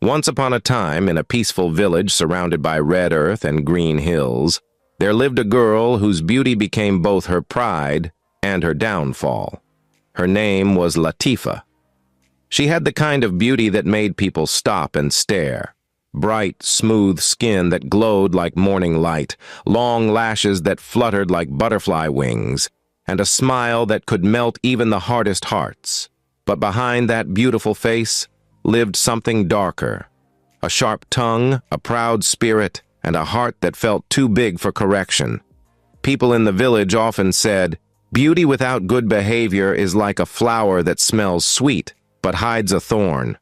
Once upon a time, in a peaceful village surrounded by red earth and green hills, there lived a girl whose beauty became both her pride and her downfall. Her name was LATIFAH. She had the kind of beauty that made people stop and stare. Bright, smooth skin that glowed like morning light, long lashes that fluttered like butterfly wings, and a smile that could melt even the hardest hearts. But behind that beautiful face lived something darker. A sharp tongue, a proud spirit, and a heart that felt too big for correction. People in the village often said, "Beauty without good behavior is like a flower that smells sweet, but hides a thorn."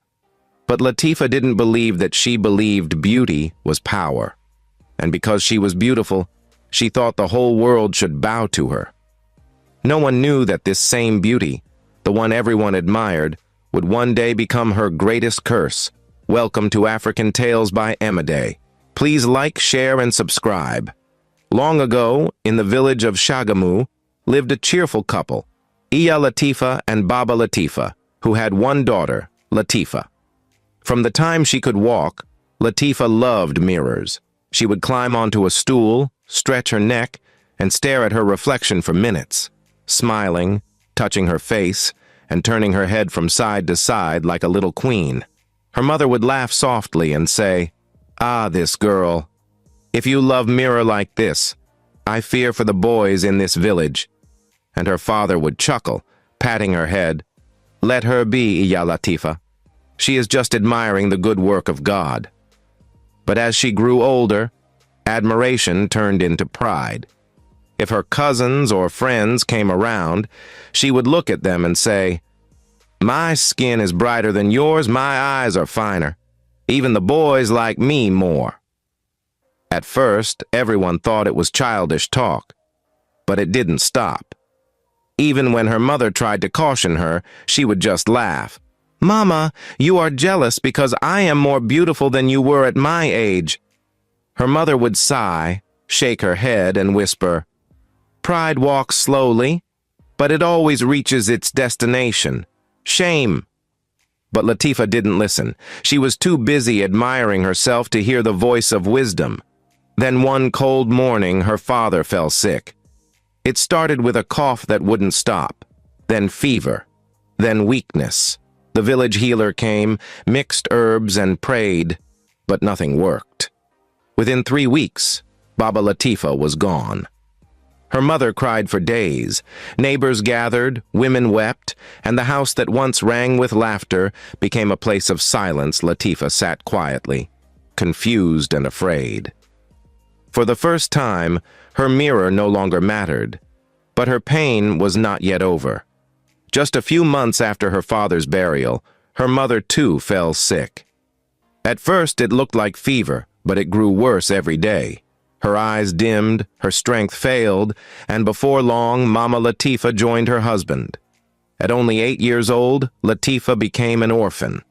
But LATIFAH didn't believe that. She believed beauty was power. And because she was beautiful, she thought the whole world should bow to her. No one knew that this same beauty, the one everyone admired, would one day become her greatest curse. Welcome to African Tales by Amade. Please like, share, and subscribe. Long ago, in the village of Shagamu, lived a cheerful couple, Iya LATIFAH and Baba LATIFAH, who had one daughter, LATIFAH. From the time she could walk, LATIFAH loved mirrors. She would climb onto a stool, stretch her neck, and stare at her reflection for minutes, smiling, touching her face, and turning her head from side to side like a little queen. Her mother would laugh softly and say, "Ah, this girl. If you love mirror like this, I fear for the boys in this village." And her father would chuckle, patting her head. "Let her be, Iya LATIFAH. She is just admiring the good work of God." But as she grew older, admiration turned into pride. If her cousins or friends came around, she would look at them and say, "My skin is brighter than yours, my eyes are finer. Even the boys like me more." At first, everyone thought it was childish talk, but it didn't stop. Even when her mother tried to caution her, she would just laugh. "Mama, you are jealous because I am more beautiful than you were at my age." Her mother would sigh, shake her head, and whisper, "Pride walks slowly, but it always reaches its destination. Shame." But LATIFAH didn't listen. She was too busy admiring herself to hear the voice of wisdom. Then one cold morning, her father fell sick. It started with a cough that wouldn't stop, then fever, then weakness. The village healer came, mixed herbs, and prayed, but nothing worked. Within 3 weeks, Baba LATIFAH was gone. Her mother cried for days. Neighbors gathered, women wept, and the house that once rang with laughter became a place of silence. LATIFAH sat quietly, confused and afraid. For the first time, her mirror no longer mattered, but her pain was not yet over. Just a few months after her father's burial, her mother too fell sick. At first it looked like fever, but it grew worse every day. Her eyes dimmed, her strength failed, and before long, Mama LATIFAH joined her husband. At only 8 years old, LATIFAH became an orphan.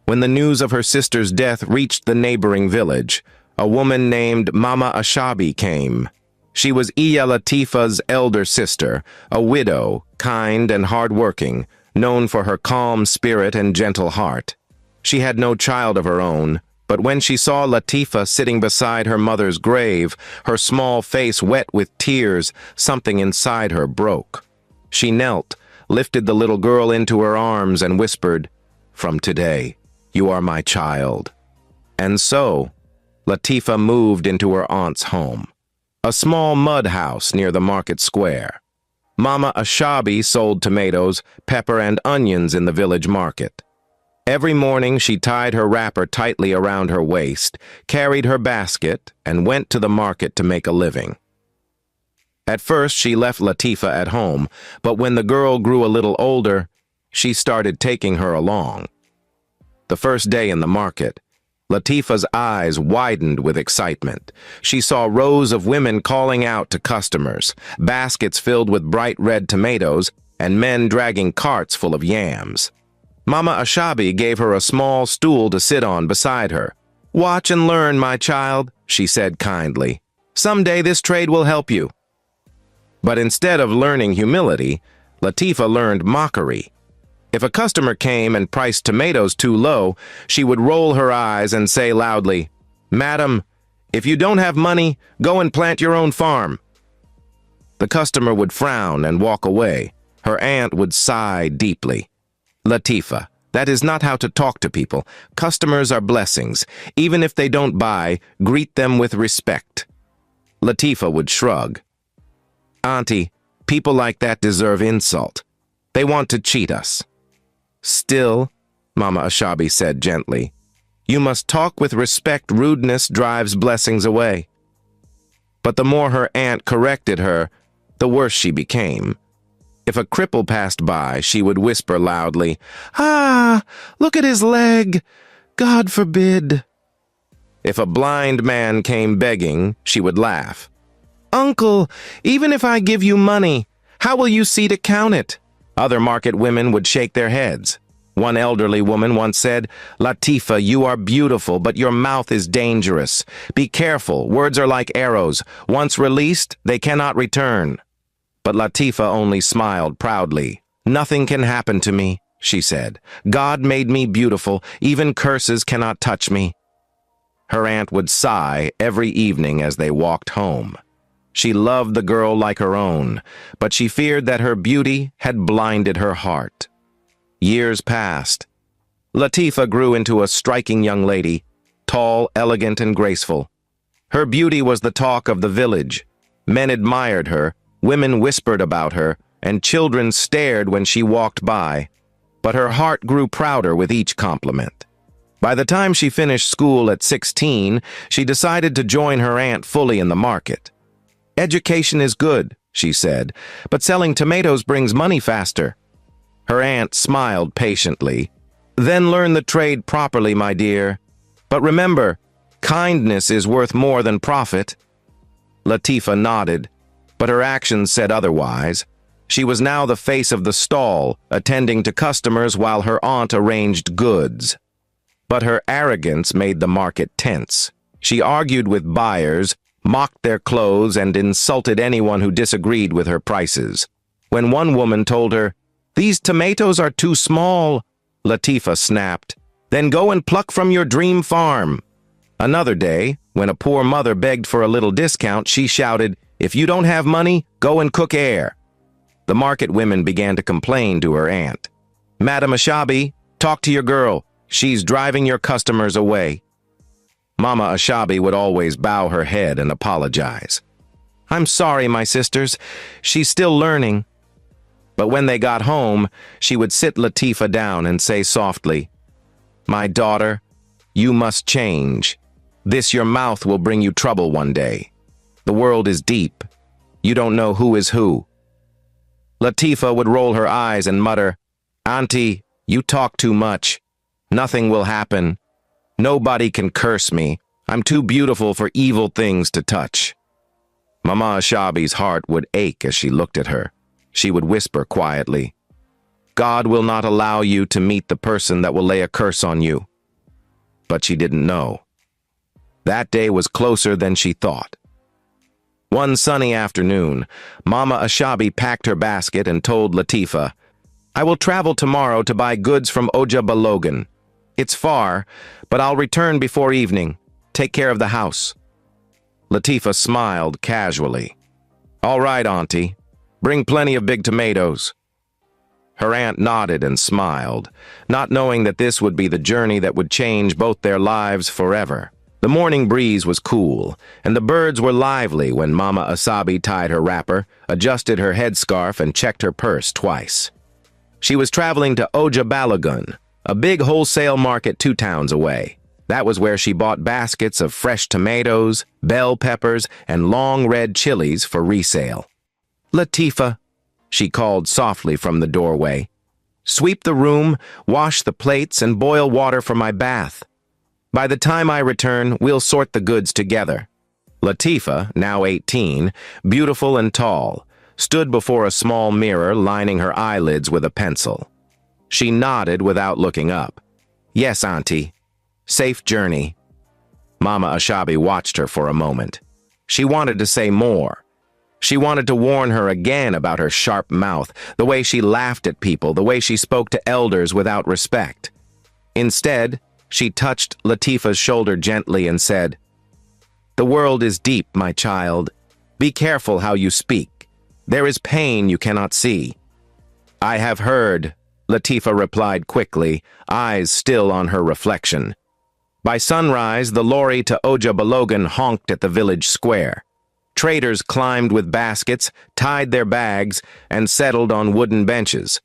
When the news of her sister's death reached the neighboring village, a woman named Mama Ashabi came. She was Iya LATIFAH's elder sister, a widow, kind and hard-working, known for her calm spirit and gentle heart. She had no child of her own, but when she saw LATIFAH sitting beside her mother's grave, her small face wet with tears, something inside her broke. She knelt, lifted the little girl into her arms, and whispered, "From today, you are my child." And so, LATIFAH moved into her aunt's home, a small mud house near the market square. Mama Ashabi sold tomatoes, pepper, and onions in the village market. Every morning she tied her wrapper tightly around her waist, carried her basket, and went to the market to make a living. At first she left LATIFAH at home, but when the girl grew a little older, she started taking her along. The first day in the market, LATIFAH's eyes widened with excitement. She saw rows of women calling out to customers, baskets filled with bright red tomatoes, and men dragging carts full of yams. Mama Ashabi gave her a small stool to sit on beside her. "Watch and learn, my child," she said kindly. "Someday this trade will help you." But instead of learning humility, LATIFAH learned mockery. If a customer came and priced tomatoes too low, she would roll her eyes and say loudly, "Madam, if you don't have money, go and plant your own farm." The customer would frown and walk away. Her aunt would sigh deeply. "Latifah, that is not how to talk to people. Customers are blessings. Even if they don't buy, greet them with respect." Latifah would shrug. "Auntie, people like that deserve insult. They want to cheat us." "Still," Mama Ashabi said gently, "you must talk with respect. Rudeness drives blessings away." But the more her aunt corrected her, the worse she became. If a cripple passed by, she would whisper loudly, "Ah, look at his leg! God forbid!" If a blind man came begging, she would laugh. "Uncle, even if I give you money, how will you see to count it?" Other market women would shake their heads. One elderly woman once said, "Latifah, you are beautiful, but your mouth is dangerous. Be careful, words are like arrows. Once released, they cannot return." But Latifah only smiled proudly. "Nothing can happen to me," she said. "God made me beautiful. Even curses cannot touch me." Her aunt would sigh every evening as they walked home. She loved the girl like her own, but she feared that her beauty had blinded her heart. Years passed. Latifah grew into a striking young lady, tall, elegant, and graceful. Her beauty was the talk of the village. Men admired her, women whispered about her, and children stared when she walked by. But her heart grew prouder with each compliment. By the time she finished school at 16, she decided to join her aunt fully in the market. "Education is good," she said, "but selling tomatoes brings money faster." Her aunt smiled patiently. "Then learn the trade properly, my dear. But remember, kindness is worth more than profit." Latifah nodded, but her actions said otherwise. She was now the face of the stall, attending to customers while her aunt arranged goods. But her arrogance made the market tense. She argued with buyers, mocked their clothes, and insulted anyone who disagreed with her prices. When one woman told her, "These tomatoes are too small," Latifah snapped, "Then go and pluck from your dream farm." Another day, when a poor mother begged for a little discount, she shouted, "If you don't have money, go and cook air." The market women began to complain to her aunt. "Madam Ashabi, talk to your girl. She's driving your customers away." Mama Ashabi would always bow her head and apologize. "I'm sorry, my sisters. She's still learning." But when they got home, she would sit Latifah down and say softly, "My daughter, you must change. This your mouth will bring you trouble one day. The world is deep. You don't know who is who." Latifah would roll her eyes and mutter, "Auntie, you talk too much. Nothing will happen. Nobody can curse me. I'm too beautiful for evil things to touch." Mama Ashabi's heart would ache as she looked at her. She would whisper quietly, "God will not allow you to meet the person that will lay a curse on you." But she didn't know. That day was closer than she thought. One sunny afternoon, Mama Ashabi packed her basket and told Latifah, "I will travel tomorrow to buy goods from Oja Balogan. It's far, but I'll return before evening. Take care of the house." Latifah smiled casually. "All right, Auntie. Bring plenty of big tomatoes." Her aunt nodded and smiled, not knowing that this would be the journey that would change both their lives forever. The morning breeze was cool, and the birds were lively when Mama Ashabi tied her wrapper, adjusted her headscarf, and checked her purse twice. She was traveling to Oja Balogun, a big wholesale market 2 towns away. That was where she bought baskets of fresh tomatoes, bell peppers, and long red chilies for resale. "Latifah," she called softly from the doorway, "sweep the room, wash the plates, and boil water for my bath. By the time I return, we'll sort the goods together." Latifah, now 18, beautiful and tall, stood before a small mirror, lining her eyelids with a pencil. She nodded without looking up. "Yes, Auntie. Safe journey." Mama Ashabi watched her for a moment. She wanted to say more, She wanted to warn her again about her sharp mouth, the way she laughed at people, the way she spoke to elders without respect. Instead, she touched Latifah's shoulder gently and said, "The world is deep, my child. Be careful how you speak. There is pain you cannot see." "I have heard," Latifah replied quickly, eyes still on her reflection. By sunrise, the lorry to Oja Balogan honked at the village square. Traders climbed with baskets, tied their bags, and settled on wooden benches.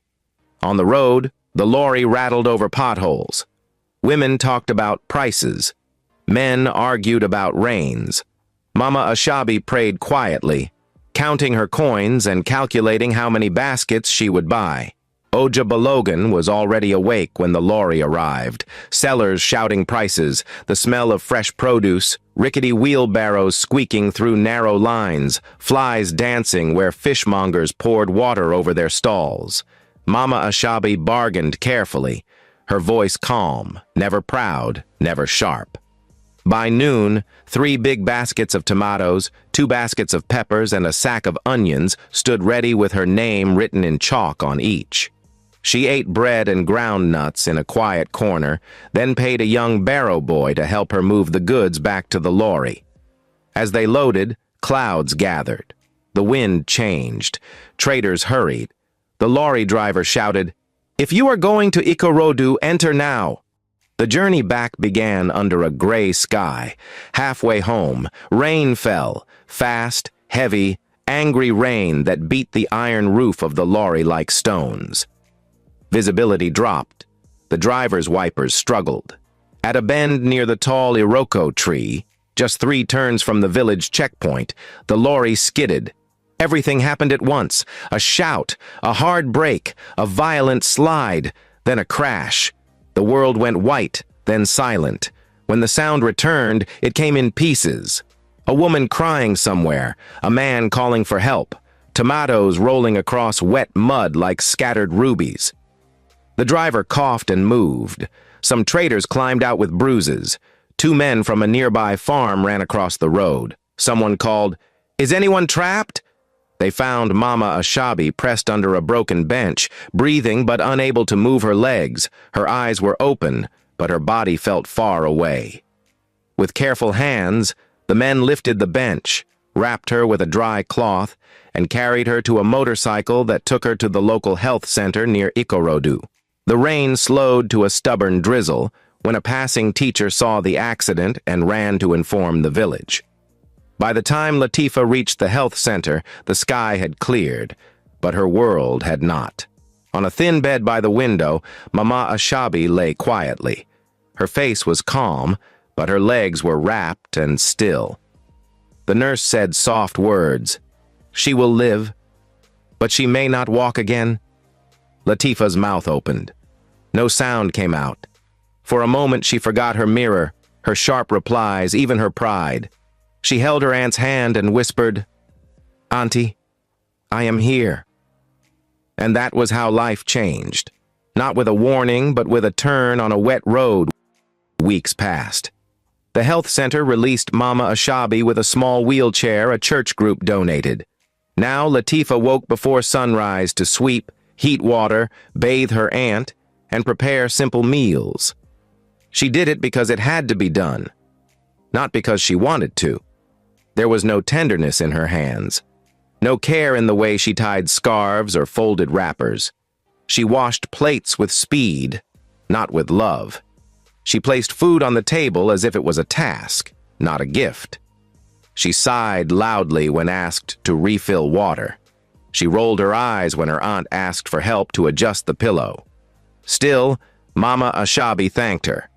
On the road, the lorry rattled over potholes. Women talked about prices. Men argued about rains. Mama Ashabi prayed quietly, counting her coins and calculating how many baskets she would buy. Oja Balogan was already awake when the lorry arrived, sellers shouting prices, the smell of fresh produce, rickety wheelbarrows squeaking through narrow lines, flies dancing where fishmongers poured water over their stalls. Mama Ashabi bargained carefully, her voice calm, never proud, never sharp. By noon, 3 big baskets of tomatoes, 2 baskets of peppers, and a sack of onions stood ready with her name written in chalk on each. She ate bread and ground nuts in a quiet corner, then paid a young barrow boy to help her move the goods back to the lorry. As they loaded, clouds gathered. The wind changed. Traders hurried. The lorry driver shouted, "If you are going to Ikorodu, enter now." The journey back began under a gray sky. Halfway home, rain fell, fast, heavy, angry rain that beat the iron roof of the lorry like stones. Visibility dropped. The driver's wipers struggled. At a bend near the tall Iroko tree, just 3 turns from the village checkpoint, the lorry skidded. Everything happened at once. A shout, a hard brake, a violent slide, then a crash. The world went white, then silent. When the sound returned, it came in pieces. A woman crying somewhere, a man calling for help, tomatoes rolling across wet mud like scattered rubies. The driver coughed and moved. Some traders climbed out with bruises. 2 men from a nearby farm ran across the road. Someone called, "Is anyone trapped?" They found Mama Ashabi pressed under a broken bench, breathing but unable to move her legs. Her eyes were open, but her body felt far away. With careful hands, the men lifted the bench, wrapped her with a dry cloth, and carried her to a motorcycle that took her to the local health center near Ikorodu. The rain slowed to a stubborn drizzle when a passing teacher saw the accident and ran to inform the village. By the time Latifah reached the health center, the sky had cleared, but her world had not. On a thin bed by the window, Mama Ashabi lay quietly. Her face was calm, but her legs were wrapped and still. The nurse said soft words, "She will live, but she may not walk again." Latifah's mouth opened. No sound came out. For a moment she forgot her mirror, her sharp replies, even her pride. She held her aunt's hand and whispered, "Auntie, I am here." And that was how life changed. Not with a warning, but with a turn on a wet road. Weeks passed. The health center released Mama Ashabi with a small wheelchair a church group donated. Now Latifah woke before sunrise to sweep, heat water, bathe her aunt, and prepare simple meals. She did it because it had to be done, not because she wanted to. There was no tenderness in her hands, no care in the way she tied scarves or folded wrappers. She washed plates with speed, not with love. She placed food on the table as if it was a task, not a gift. She sighed loudly when asked to refill water. She rolled her eyes when her aunt asked for help to adjust the pillow. Still, Mama Ashabi thanked her.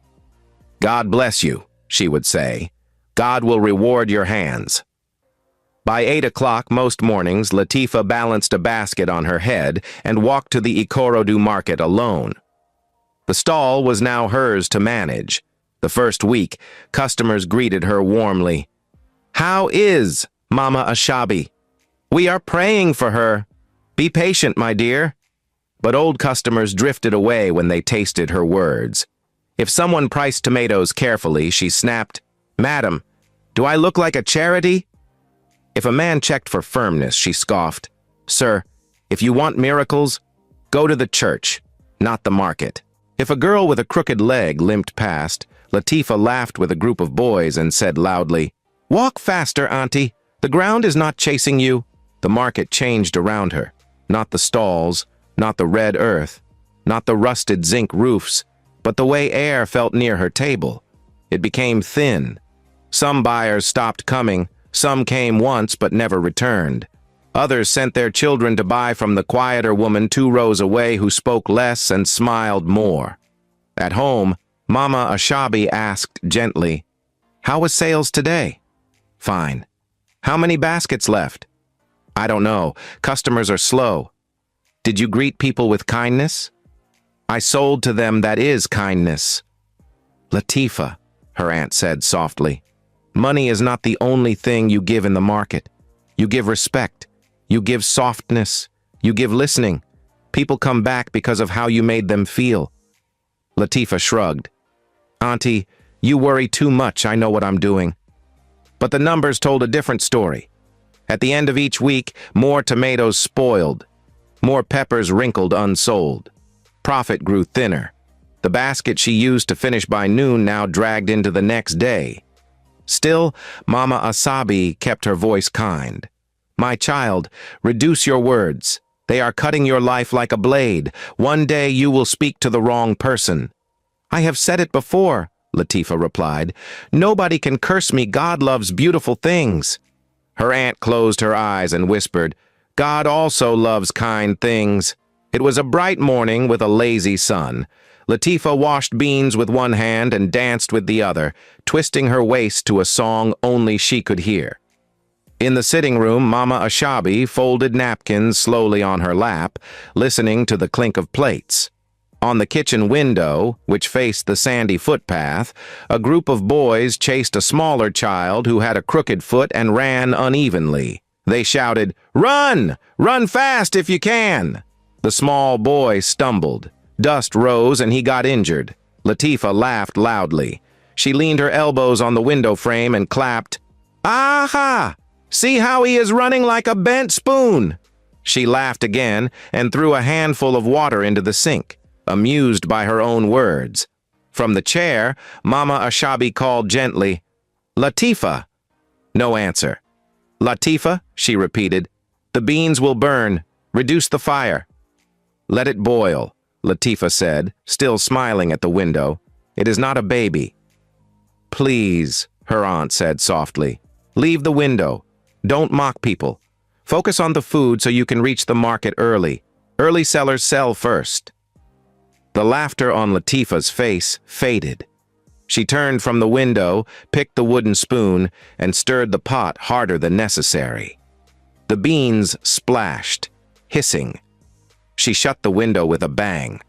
"God bless you," she would say. "God will reward your hands." By 8 o'clock most mornings, Latifah balanced a basket on her head and walked to the Ikorodu market alone. The stall was now hers to manage. The first week, customers greeted her warmly. "How is Mama Ashabi? We are praying for her. Be patient, my dear." But old customers drifted away when they tasted her words. If someone priced tomatoes carefully, she snapped, "Madam, do I look like a charity?" If a man checked for firmness, she scoffed, "Sir, if you want miracles, go to the church, not the market." If a girl with a crooked leg limped past, LATIFAH laughed with a group of boys and said loudly, "Walk faster, Auntie. The ground is not chasing you." The market changed around her. Not the stalls, not the red earth, not the rusted zinc roofs, but the way air felt near her table. It became thin. Some buyers stopped coming, some came once but never returned. Others sent their children to buy from the quieter woman 2 rows away who spoke less and smiled more. At home, Mama Ashabi asked gently, "How was sales today?" "Fine." "How many baskets left?" "I don't know. Customers are slow." "Did you greet people with kindness?" "I sold to them, that is kindness." "LATIFAH," her aunt said softly, "money is not the only thing you give in the market. You give respect. You give softness. You give listening. People come back because of how you made them feel." LATIFAH shrugged. "Auntie, you worry too much. I know what I'm doing." But the numbers told a different story. At the end of each week, more tomatoes spoiled. More peppers wrinkled unsold. Profit grew thinner. The basket she used to finish by noon now dragged into the next day. Still, Mama Asabi kept her voice kind. "My child, reduce your words. They are cutting your life like a blade. One day you will speak to the wrong person." "I have said it before," LATIFAH replied. "Nobody can curse me. God loves beautiful things." Her aunt closed her eyes and whispered, "God also loves kind things." It was a bright morning with a lazy sun. LATIFAH washed beans with one hand and danced with the other, twisting her waist to a song only she could hear. In the sitting room, Mama Ashabi folded napkins slowly on her lap, listening to the clink of plates. On the kitchen window, which faced the sandy footpath, a group of boys chased a smaller child who had a crooked foot and ran unevenly. They shouted, "Run! Run fast if you can!" The small boy stumbled. Dust rose and he got injured. LATIFAH laughed loudly. She leaned her elbows on the window frame and clapped, "Aha! See how he is running like a bent spoon!" She laughed again and threw a handful of water into the sink, amused by her own words. From the chair, Mama Ashabi called gently, "LATIFAH." No answer. "LATIFAH," she repeated, "the beans will burn. Reduce the fire." "Let it boil," LATIFAH said, still smiling at the window. "It is not a baby." "Please," her aunt said softly, "leave the window. Don't mock people. Focus on the food so you can reach the market early. Early sellers sell first." The laughter on LATIFAH's face faded. She turned from the window, picked the wooden spoon, and stirred the pot harder than necessary. The beans splashed, hissing. She shut the window with a bang.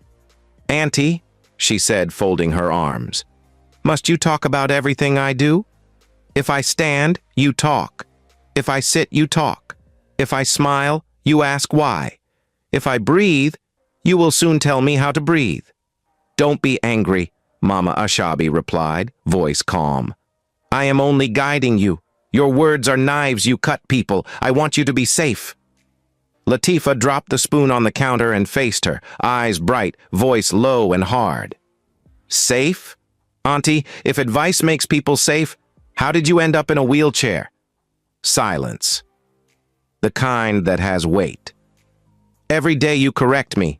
"Auntie," she said, folding her arms, "must you talk about everything I do? If I stand, you talk. If I sit, you talk. If I smile, you ask why. If I breathe, you will soon tell me how to breathe." "Don't be angry," Mama Ashabi replied, voice calm. "I am only guiding you. Your words are knives, you cut people. I want you to be safe." LATIFAH dropped the spoon on the counter and faced her, eyes bright, voice low and hard. "Safe? Auntie, if advice makes people safe, how did you end up in a wheelchair?" Silence. The kind that has weight. "Every day you correct me,"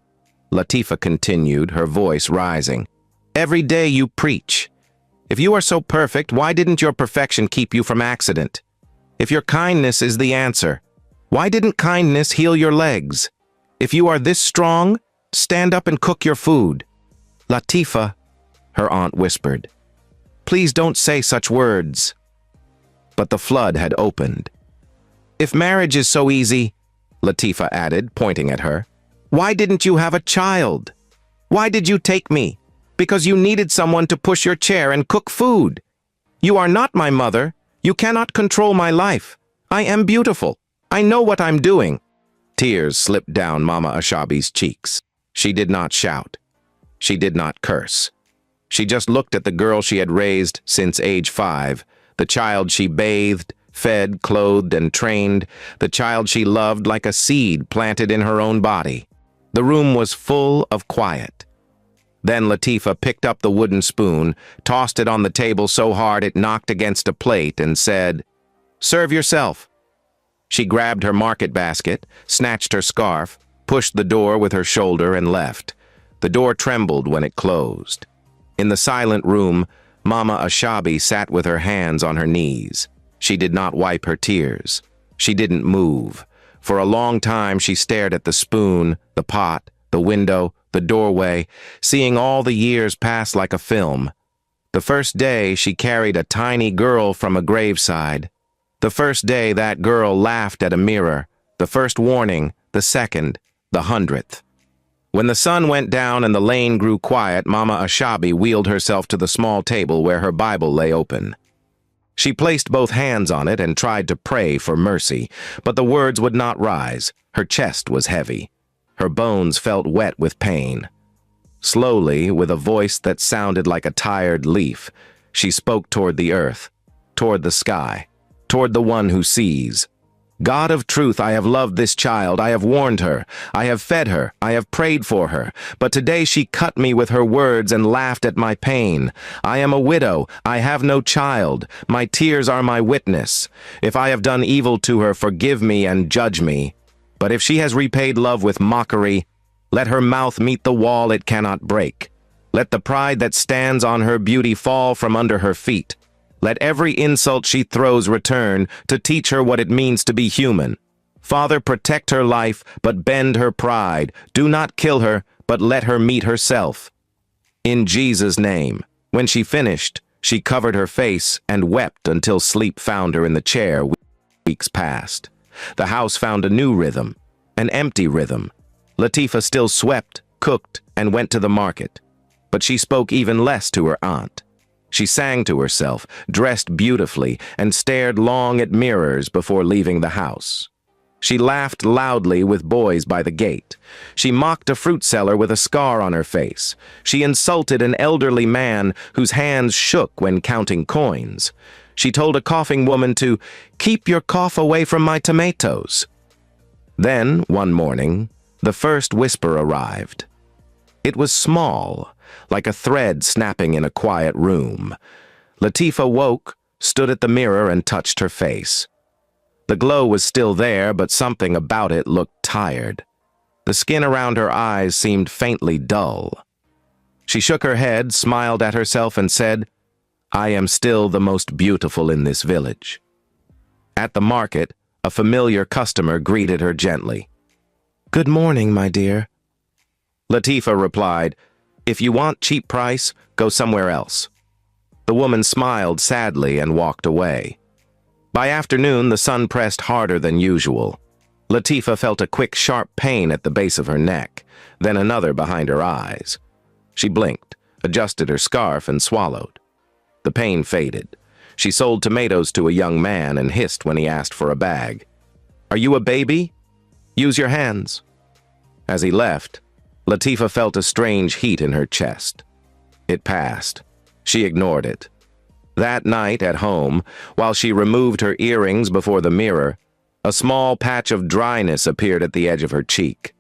LATIFAH continued, her voice rising. "Every day you preach. If you are so perfect, why didn't your perfection keep you from accident? If your kindness is the answer, why didn't kindness heal your legs? If you are this strong, stand up and cook your food." "LATIFAH," her aunt whispered, "please don't say such words." But the flood had opened. "If marriage is so easy," LATIFAH added, pointing at her, "why didn't you have a child? Why did you take me? Because you needed someone to push your chair and cook food. You are not my mother. You cannot control my life. I am beautiful. I know what I'm doing." Tears slipped down Mama Ashabi's cheeks. She did not shout. She did not curse. She just looked at the girl she had raised since age 5, the child she bathed, fed, clothed, and trained the child she loved like a seed planted in her own body. The room was full of quiet. Then LATIFAH picked up the wooden spoon, tossed it on the table so hard it knocked against a plate, and said, "Serve yourself." She grabbed her market basket, snatched her scarf, pushed the door with her shoulder, and left. The door trembled when it closed. In the silent room, Mama Ashabi sat with her hands on her knees. She did not wipe her tears. She didn't move. For a long time she stared at the spoon, the pot, the window, the doorway, seeing all the years pass like a film. The first day she carried a tiny girl from a graveside. The first day that girl laughed at a mirror. The first warning, the second, the 100th. When the sun went down and the lane grew quiet, Mama Ashabi wheeled herself to the small table where her Bible lay open. She placed both hands on it and tried to pray for mercy, but the words would not rise. Her chest was heavy. Her bones felt wet with pain. Slowly, with a voice that sounded like a tired leaf, she spoke toward the earth, toward the sky, toward the one who sees. "God of truth, I have loved this child, I have warned her, I have fed her, I have prayed for her, but today she cut me with her words and laughed at my pain. I am a widow, I have no child, my tears are my witness. If I have done evil to her, forgive me and judge me. But if she has repaid love with mockery, let her mouth meet the wall it cannot break. Let the pride that stands on her beauty fall from under her feet. Let every insult she throws return to teach her what it means to be human. Father, protect her life, but bend her pride. Do not kill her, but let her meet herself. In Jesus' name." When she finished, she covered her face and wept until sleep found her in the chair. Weeks passed. The house found a new rhythm, an empty rhythm. LATIFAH still swept, cooked, and went to the market. But she spoke even less to her aunt. She sang to herself, dressed beautifully, and stared long at mirrors before leaving the house. She laughed loudly with boys by the gate. She mocked a fruit seller with a scar on her face. She insulted an elderly man whose hands shook when counting coins. She told a coughing woman to keep your cough away from my tomatoes. Then, one morning, the first whisper arrived. It was small, like a thread snapping in a quiet room. LATIFAH woke, stood at the mirror, and touched her face. The glow was still there, but something about it looked tired. The skin around her eyes seemed faintly dull. She shook her head, smiled at herself, and said, "I am still the most beautiful in this village." At the market, a familiar customer greeted her gently. "Good morning, my dear." LATIFAH replied, "If you want cheap price, go somewhere else." The woman smiled sadly and walked away. By afternoon, the sun pressed harder than usual. LATIFAH felt a quick, sharp pain at the base of her neck, then another behind her eyes. She blinked, adjusted her scarf, and swallowed. The pain faded. She sold tomatoes to a young man and hissed when he asked for a bag. "Are you a baby? Use your hands." As he left, LATIFAH felt a strange heat in her chest. It passed. She ignored it. That night at home, while she removed her earrings before the mirror, a small patch of dryness appeared at the edge of her cheek.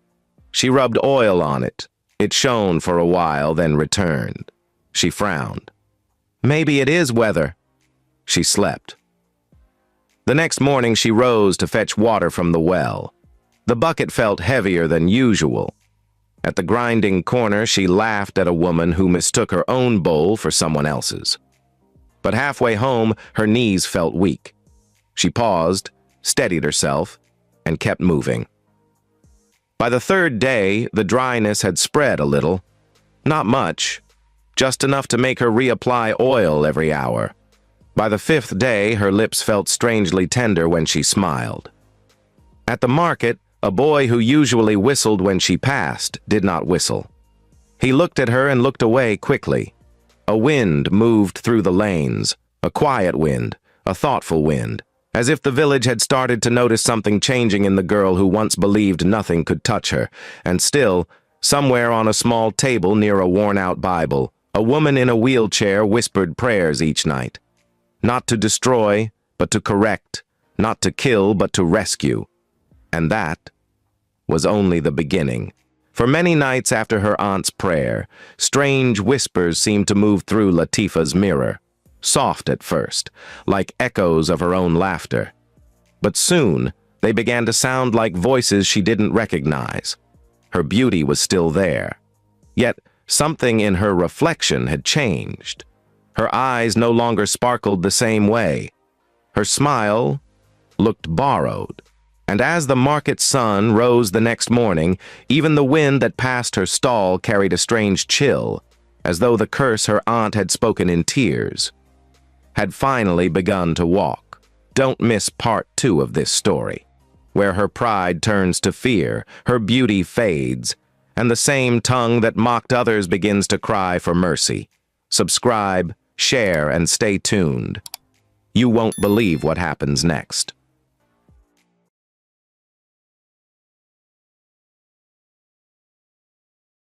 She rubbed oil on it. It shone for a while, then returned. She frowned. Maybe it is weather. She slept. The next morning she rose to fetch water from the well. The bucket felt heavier than usual. At the grinding corner, she laughed at a woman who mistook her own bowl for someone else's. But halfway home, her knees felt weak. She paused, steadied herself, and kept moving. By the third day, the dryness had spread a little. Not much, just enough to make her reapply oil every hour. By the fifth day, her lips felt strangely tender when she smiled. At the market, a boy who usually whistled when she passed did not whistle. He looked at her and looked away quickly. A wind moved through the lanes, a quiet wind, a thoughtful wind, as if the village had started to notice something changing in the girl who once believed nothing could touch her. And still, somewhere on a small table near a worn-out Bible, a woman in a wheelchair whispered prayers each night. Not to destroy, but to correct, not to kill but to rescue. And that was only the beginning. For many nights after her aunt's prayer, strange whispers seemed to move through LATIFAH's mirror, soft at first, like echoes of her own laughter. But soon, they began to sound like voices she didn't recognize. Her beauty was still there. Yet, something in her reflection had changed. Her eyes no longer sparkled the same way. Her smile looked borrowed. And as the market sun rose the next morning, even the wind that passed her stall carried a strange chill, as though the curse her aunt had spoken in tears had finally begun to walk. Don't miss part 2 of this story, where her pride turns to fear, her beauty fades, and the same tongue that mocked others begins to cry for mercy. Subscribe, share, and stay tuned. You won't believe what happens next.